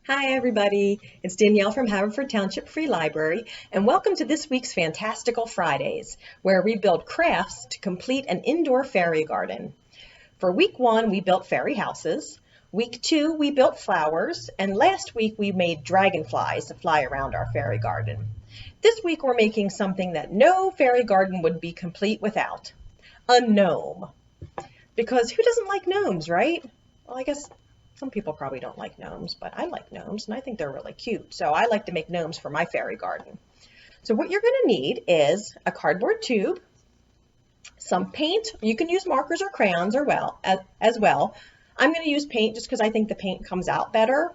Hi everybody, it's Danielle from Haverford Township Free Library and welcome to this week's Fantastical Fridays, where we build crafts to complete an indoor fairy garden. For week 1 we built fairy houses, week 2 we built flowers, and last week we made dragonflies to fly around our fairy garden. This week we're making something that no fairy garden would be complete without, a gnome. Because who doesn't like gnomes, right? Well, I guess some people probably don't like gnomes, but I like gnomes and I think they're really cute. So I like to make gnomes for my fairy garden. So what you're going to need is a cardboard tube, some paint. You can use markers or crayons as well. I'm going to use paint just because I think the paint comes out better.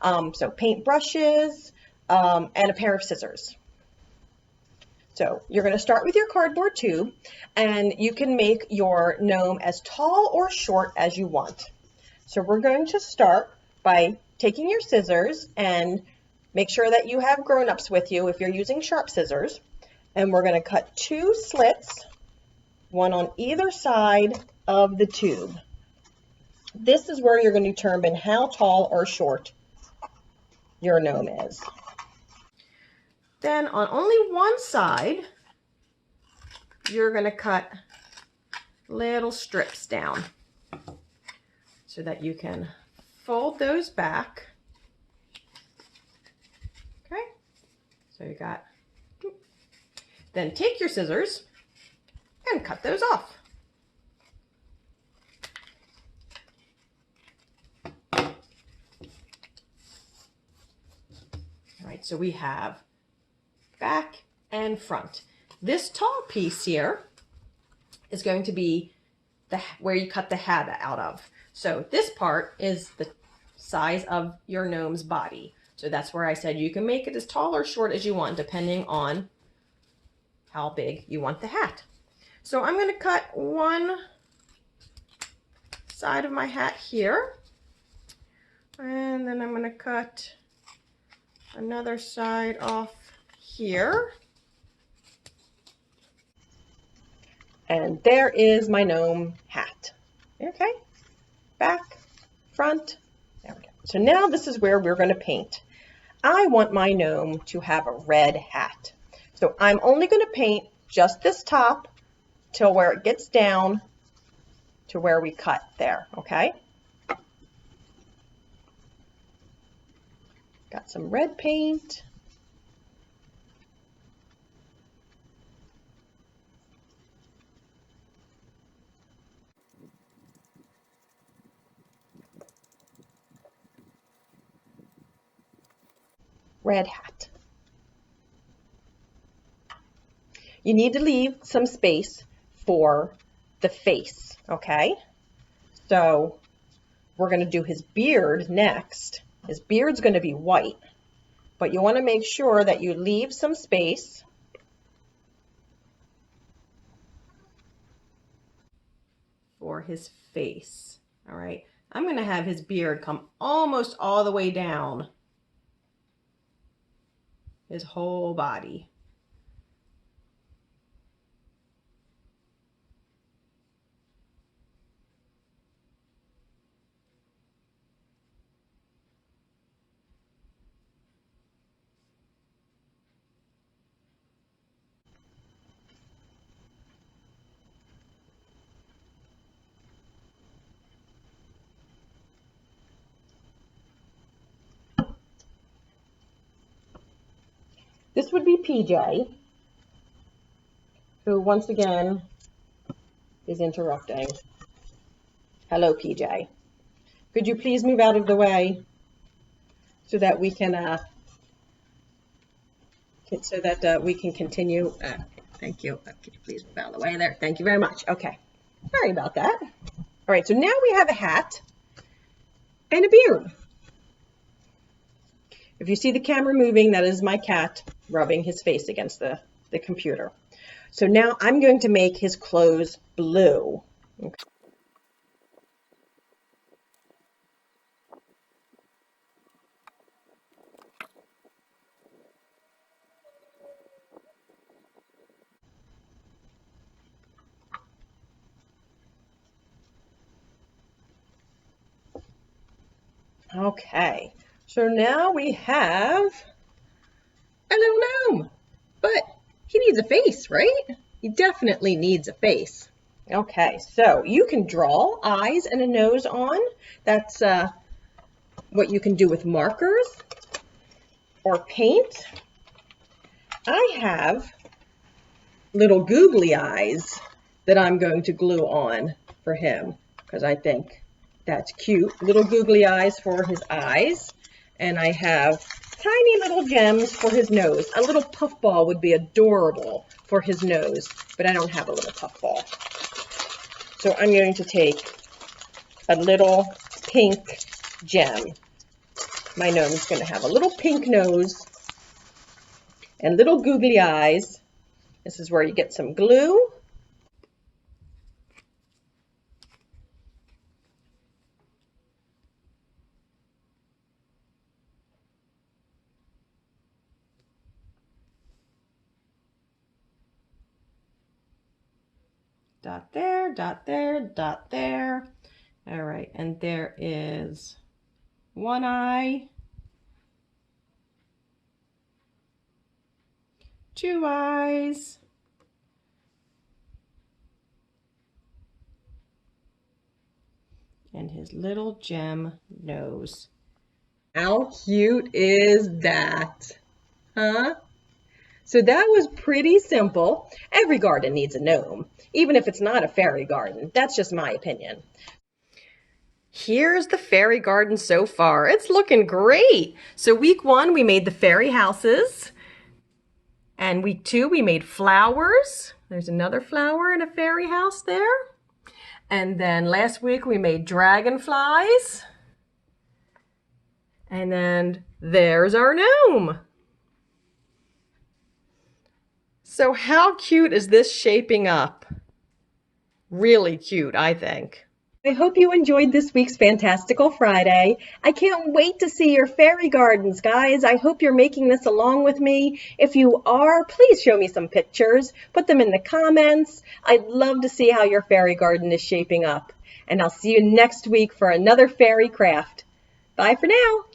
So paint brushes and a pair of scissors. So you're going to start with your cardboard tube, and you can make your gnome as tall or short as you want. So we're going to start by taking your scissors, and make sure that you have grown-ups with you if you're using sharp scissors. And we're going to cut 2 slits, one on either side of the tube. This is where you're going to determine how tall or short your gnome is. Then on only one side, you're going to cut little strips down so that you can fold those back. Okay, so you got, then take your scissors and cut those off. All right, so we have back and front. This tall piece here is going to be where you cut the hat out of. So this part is the size of your gnome's body. So that's where I said you can make it as tall or short as you want, depending on how big you want the hat. So I'm going to cut one side of my hat here, and then I'm going to cut another side off here. And there is my gnome hat. Okay, back, front, there we go. So now this is where we're going to paint. I want my gnome to have a red hat. So I'm only going to paint just this top till where it gets down to where we cut there, okay? Got some red paint. Red hat. You need to leave some space for the face, okay? So we're going to do his beard next. His beard's going to be white, but you want to make sure that you leave some space for his face. All right, I'm going to have his beard come almost all the way down his whole body. This would be PJ, who once again is interrupting. Hello, PJ. Could you please move out of the way so that we can continue? Thank you. Could you please move out of the way there? Thank you very much. Okay. Sorry about that. All right. So now we have a hat and a beard. If you see the camera moving, that is my cat rubbing his face against the computer. So now I'm going to make his clothes blue. Okay. Okay, So now we have a little gnome, but he needs a face, right? He definitely needs a face. Okay, so you can draw eyes and a nose on. That's what you can do with markers or paint. I have little googly eyes that I'm going to glue on for him because I think that's cute. Little googly eyes for his eyes. And I have tiny little gems for his nose. A little puffball would be adorable for his nose, but I don't have a little puffball. So I'm going to take a little pink gem. My gnome is going to have a little pink nose and little googly eyes. This is where you get some glue. Dot there, dot there, dot there. All right, and there is one eye, two eyes, and his little gem nose. How cute is that? Huh? So that was pretty simple. Every garden needs a gnome, even if it's not a fairy garden. That's just my opinion. Here's the fairy garden so far. It's looking great. So week 1, we made the fairy houses. And week 2, we made flowers. There's another flower in a fairy house there. And then last week, we made dragonflies. And then there's our gnome. So how cute is this shaping up? Really cute, I think. I hope you enjoyed this week's Fantastical Friday. I can't wait to see your fairy gardens, guys. I hope you're making this along with me. If you are, please show me some pictures. Put them in the comments. I'd love to see how your fairy garden is shaping up. And I'll see you next week for another fairy craft. Bye for now.